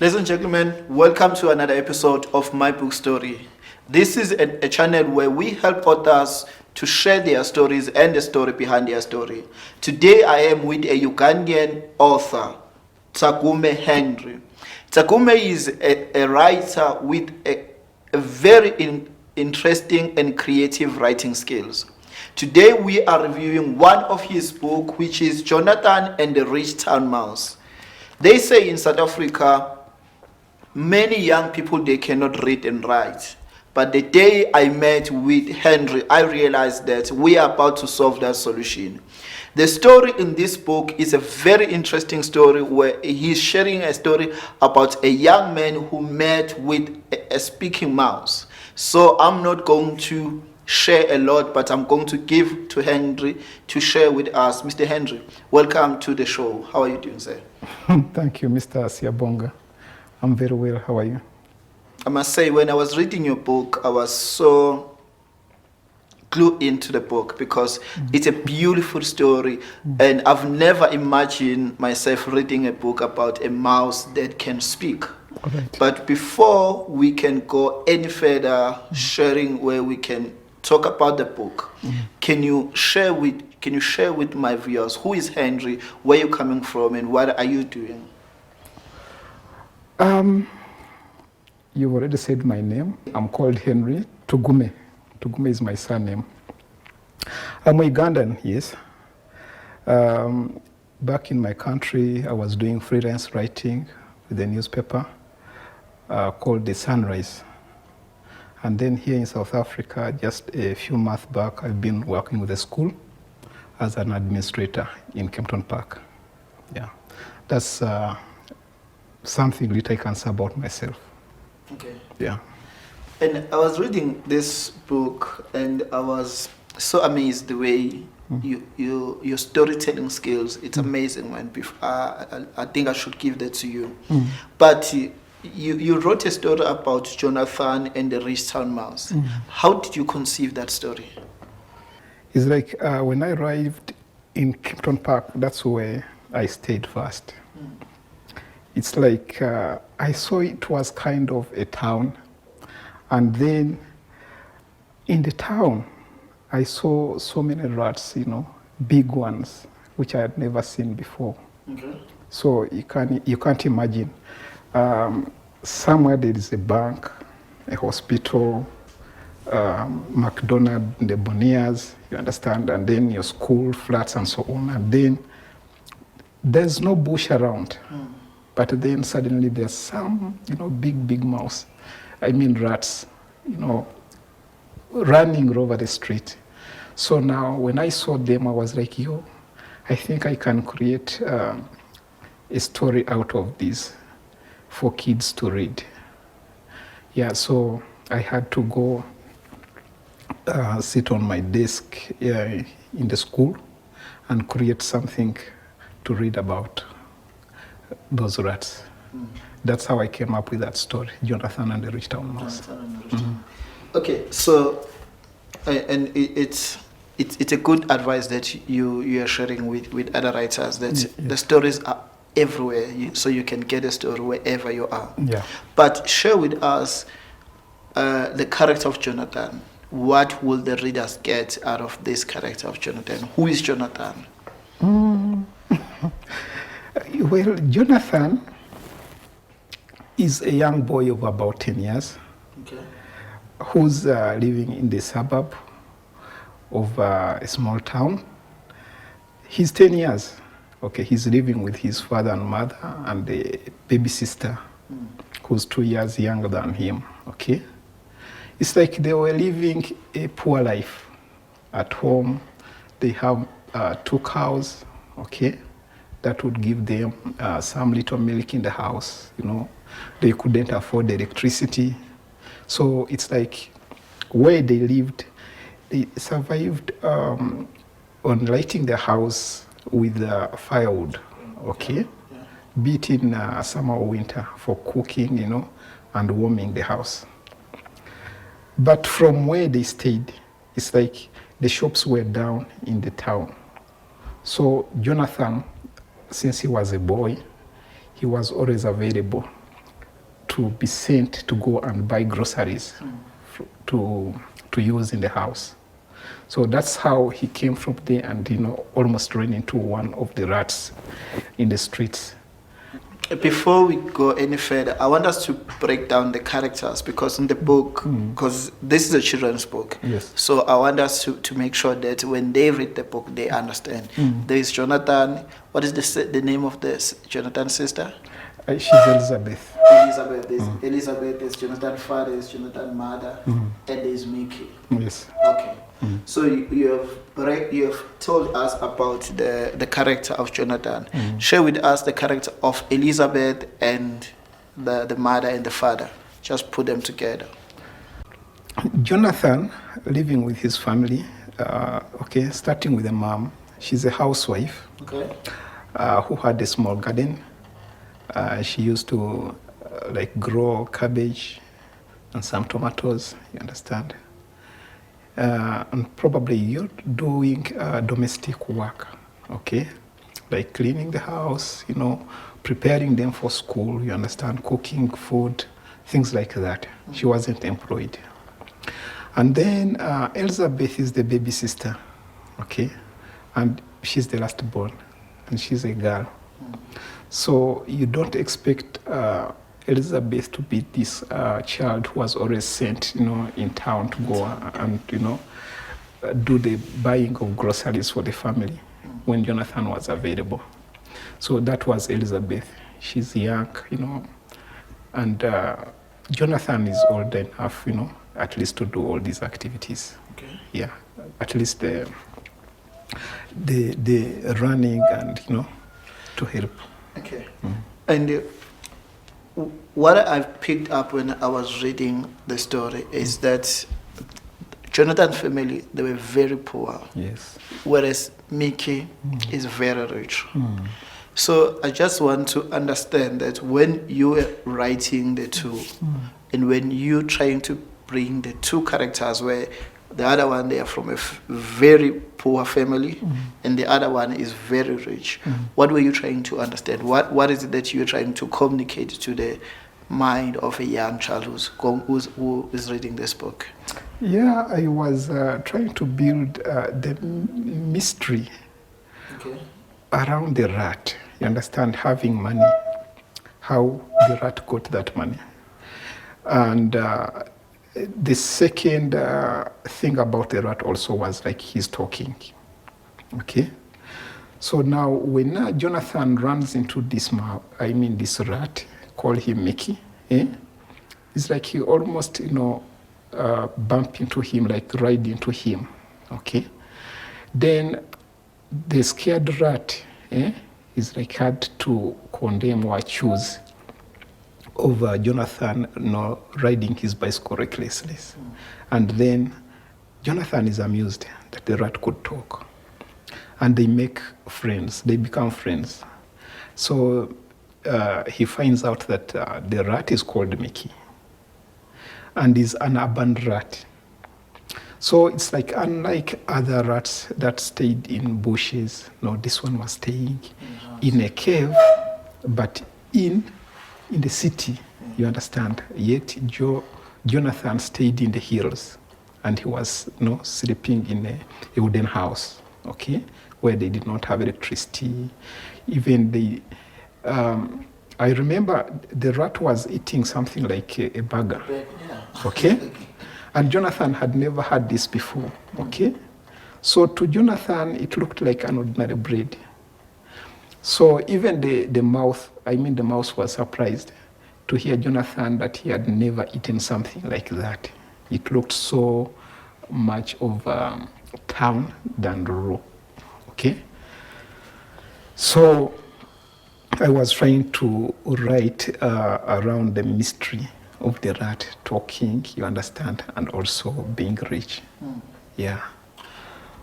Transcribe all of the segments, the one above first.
Ladies and gentlemen, welcome to another episode of My Book Story. This is a channel where we help authors to share their stories and the story behind their story. Today I am with a Ugandan author, Tukume Hendry. Tukume is a writer with a very interesting and creative writing skills. Today we are reviewing one of his books, which is Jonathan and the Rich Town Mouse. They say in South Africa, many young people, they cannot read and write. But the day I met with Hendry, I realized that we are about to solve that solution. The story in this book is a very interesting story where he's sharing a story about a young man who met with a speaking mouse. So I'm not going to share a lot, but I'm going to give to Hendry to share with us. Mr. Hendry, welcome to the show. How are you doing, sir? Thank you, Mr. Siabonga. I'm very well. How are you? I must say, when I was reading your book, I was so glued into the book because it's a beautiful story, and I've never imagined myself reading a book about a mouse that can speak. Right. But before we can go any further sharing where we can talk about the book, can you share with my viewers who is Hendry, where you coming from, and what are you doing? You've already said my name. I'm called Henry Tukume. Tukume is my surname. I'm Ugandan, yes. Back in my country, I was doing freelance writing with a newspaper called The Sunrise. And then here in South Africa, just a few months back, I've been working with a school as an administrator in Kempton Park. Yeah, that's something little I can say about myself. Okay. Yeah. And I was reading this book and I was so amazed the way your storytelling skills. It's amazing, man. I think I should give that to you. But you wrote a story about Jonathan and the Rich Town Mouse. How did you conceive that story? It's like when I arrived in Kempton Park, that's where I stayed first. It's like I saw it was kind of a town, and then in the town I saw so many rats, big ones, which I had never seen before. Okay. So you can't imagine. Somewhere there is a bank, a hospital, McDonald's, the Bonias, you understand, and then your school, flats, and so on, and then there's no bush around. But then suddenly there's some, big mouse. I mean rats, running over the street. So now when I saw them, I was like, I think I can create a story out of this for kids to read. Yeah, so I had to go sit on my desk in the school and create something to read about those rats. That's how I came up with that story, Jonathan and the Rich Town Mouse. Okay, so and it's a good advice that you are sharing with other writers that the stories are everywhere, so you can get a story wherever you are. Yeah. But share with us the character of Jonathan. What will the readers get out of this character of Jonathan? Who is Jonathan? Well, Jonathan is a young boy of about 10 years, who's living in the suburb of a small town. He's 10 years. Okay, he's living with his father and mother and a baby sister who's 2 years younger than him. Okay, it's like they were living a poor life at home. They have 2 cows. Okay. That would give them some little milk in the house, They couldn't afford electricity. So it's like where they lived, they survived on lighting the house with firewood, okay? Be it in summer or winter for cooking, and warming the house. But from where they stayed, it's like the shops were down in the town. So Jonathan, since he was a boy, he was always available to be sent to go and buy groceries to use in the house. So that's how he came from there and, almost ran into one of the rats in the streets. Before we go any further, I want us to break down the characters, because in the book, because this is a children's book, Yes. so I want us to make sure that when they read the book, they understand. There is Jonathan. What is the name of this Jonathan's sister? She's Elizabeth. Elizabeth. Elizabeth is Jonathan's father, is Jonathan's mother, and there's Mickey. Yes. Okay. So you have told us about the character of Jonathan. Share with us the character of Elizabeth and the mother and the father. Just put them together. Jonathan, living with his family, starting with the mom. She's a housewife, who had a small garden. She used to grow cabbage and some tomatoes, you understand? And probably you're doing domestic work, like cleaning the house, preparing them for school, you understand, cooking food, things like that. She wasn't employed. And then Elizabeth is the baby sister, and she's the last born, and she's a girl. So you don't expect Elizabeth to be this child who was always sent, in town to go and, do the buying of groceries for the family when Jonathan was available. So that was Elizabeth. She's young, and Jonathan is old enough, at least to do all these activities. Yeah, at least the running and, to help. Okay. And what I've picked up when I was reading the story is that Jonathan's family, they were very poor. Yes. Whereas Mickey is very rich. So I just want to understand that when you were writing the two, and when you're trying to bring the two characters where the other one, they are from a very poor family, and the other one is very rich. What were you trying to understand? What is it that you're trying to communicate to the mind of a young child who is reading this book? Yeah, I was trying to build the mystery around the rat. You understand, having money, how the rat got that money. And the second thing about the rat also was he's talking. So now when Jonathan runs into this rat, call him Mickey, it's like he almost, bump into him, ride into him, Then the scared rat, is had to condemn or choose over Jonathan riding his bicycle recklessly. And then Jonathan is amused that the rat could talk. And they make friends, they become friends. So he finds out that the rat is called Mickey and is an urban rat. So it's unlike other rats that stayed in bushes. No, this one was staying in a cave, but in the city, you understand. Yet Jonathan stayed in the hills, and he was sleeping in a wooden house, where they did not have electricity. Even I remember the rat was eating something like a burger, and Jonathan had never had this before, So to Jonathan, it looked like an ordinary bread. So even the mouse was surprised to hear Jonathan that he had never eaten something like that. It looked so much of town than raw, So I was trying to write around the mystery of the rat talking, you understand, and also being rich. Yeah.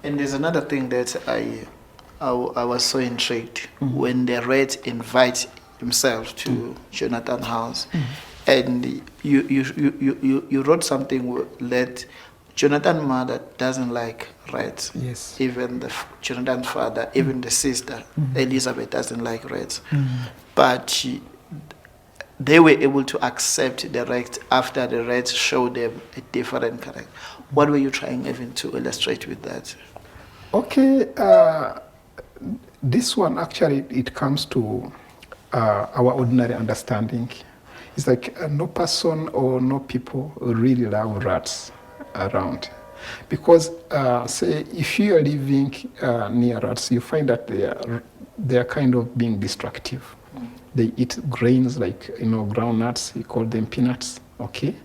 And there's another thing that I was so intrigued when the rat invites himself to Jonathan's house, and you wrote something that Jonathan's mother doesn't like rats. Yes. Even Jonathan's father, even the sister Elizabeth doesn't like rats. But they were able to accept the rats after the rats showed them a different character. What were you trying even to illustrate with that? Okay, this one actually, it comes to our ordinary understanding. It's like no person or no people really love rats around. Because, say, if you are living near rats, you find that they are kind of being destructive. They eat grains like, groundnuts, you call them peanuts, okay?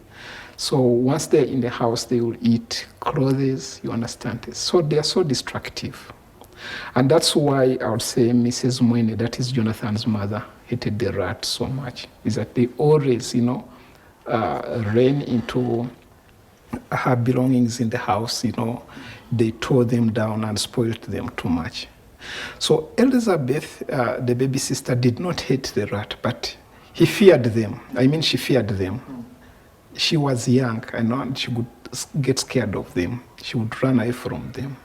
So once they're in the house, they will eat clothes, you understand this. So they are so destructive. And that's why I would say Mrs. Mwene, that is Jonathan's mother, hated the rat so much, is that they always, ran into her belongings in the house, they tore them down and spoiled them too much. So Elizabeth, the baby sister, did not hate the rat, but he feared them. She feared them. She was young, and she would get scared of them. She would run away from them.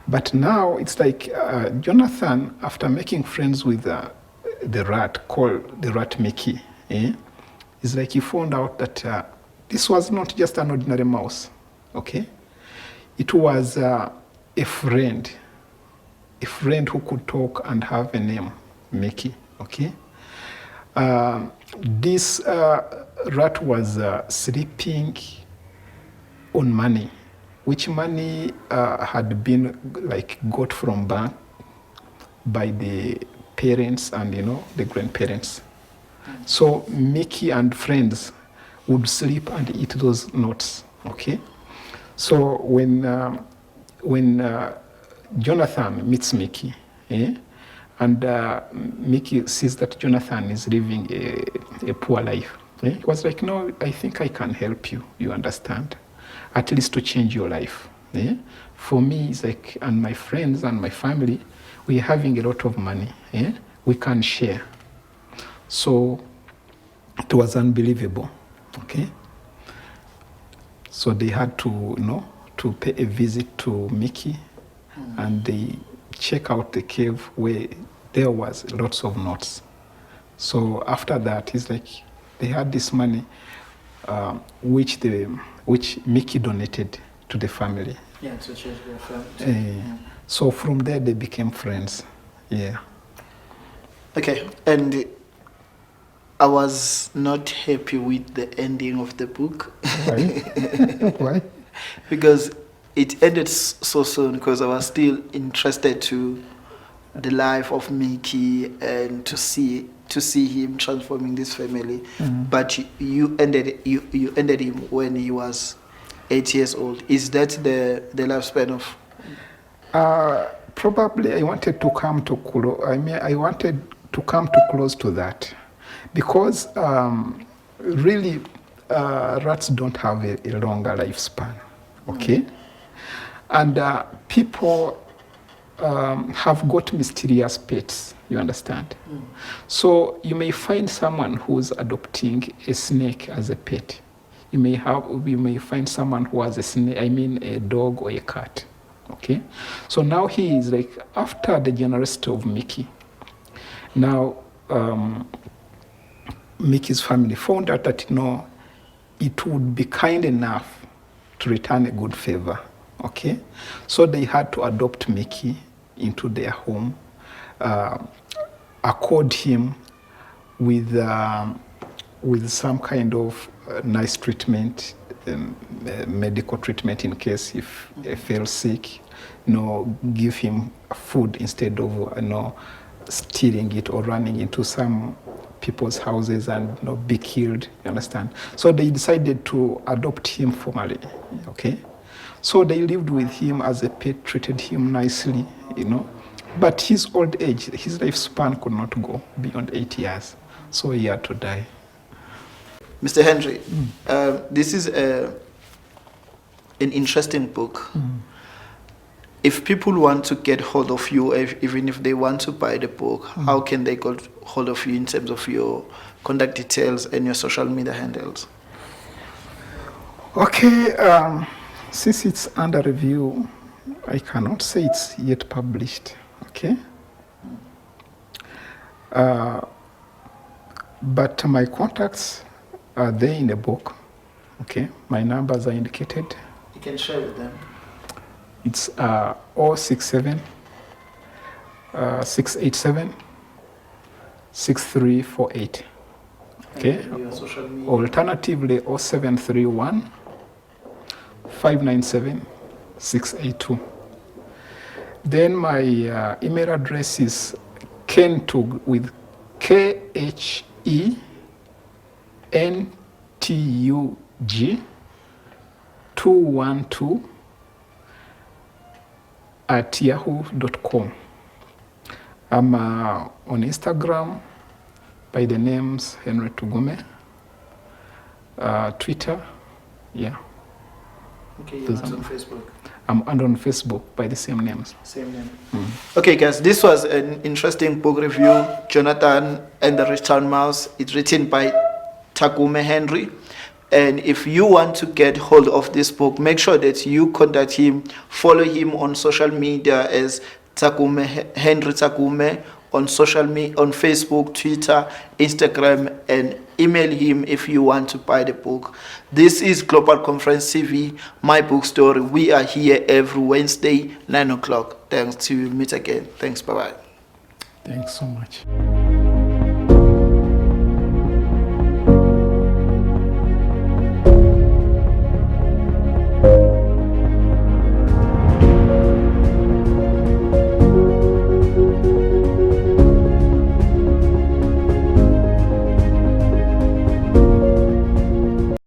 But now it's like Jonathan, after making friends with the rat, called the rat Mickey, it's like he found out that this was not just an ordinary mouse, okay? It was a friend who could talk and have a name, Mickey, okay? This rat was sleeping on money, which money had been got from bank by the parents and the grandparents. So Mickey and friends would sleep and eat those notes, okay? So when Jonathan meets Mickey, and Mickey sees that Jonathan is living a poor life, he was like, no, I think I can help you, you understand? At least to change your life. For me, it's like, and my friends and my family, we're having a lot of money. We can share. So it was unbelievable, okay? So they had to, to pay a visit to Mickey, and they check out the cave where there was lots of notes. So after that, it's like they had this money which Mickey donated to the family. Yeah, to change their family. So from there they became friends. Yeah. Okay, and I was not happy with the ending of the book. Why? Why? Because it ended so soon, because I was still interested to the life of Mickey and to see him transforming this family. But you ended him when he was 8 years old. Is that the lifespan of? Probably I wanted to come to I wanted to come too close to that, because really rats don't have a longer lifespan, okay? And people have got mysterious pets, you understand? So you may find someone who's adopting a snake as a pet. You may find someone who has a dog or a cat, okay? So now he is like, after the generosity of Mickey, now Mickey's family found out that, it would be kind enough to return a good favor, okay? So they had to adopt Mickey into their home, accord him with some kind of nice treatment, medical treatment in case if he fell sick, give him food instead of stealing it or running into some people's houses and be killed, you understand? So they decided to adopt him formally, okay? So they lived with him as a pet, treated him nicely, But his old age, his lifespan could not go beyond 8 years. So he had to die. Mr. Hendry, this is an interesting book. If people want to get hold of you, even if they want to buy the book, how can they get hold of you in terms of your contact details and your social media handles? Okay, since it's under review, I cannot say it's yet published, okay? But my contacts are there in the book. Okay, my numbers are indicated. You can share with them. It's 067 687 6348. Okay. And your social media. Alternatively, 0731 597 682. Then my email address is kentug with KHENTUG 212 at yahoo.com. I'm on Instagram by the names Henry Tukume. Twitter, yeah. Okay, you're not on Facebook. I'm on Facebook by the same names. Same name. Okay, guys, this was an interesting book review. Jonathan and the Return Mouse. It's written by Tukume Hendry. And if you want to get hold of this book, make sure that you contact him. Follow him on social media as Tukume Hendry Tukume on social media, on Facebook, Twitter, Instagram, and email him if you want to buy the book. This is Global Conference TV, My Book Story. We are here every Wednesday, 9 o'clock. Thanks. Till we meet again. Thanks. Bye-bye. Thanks so much.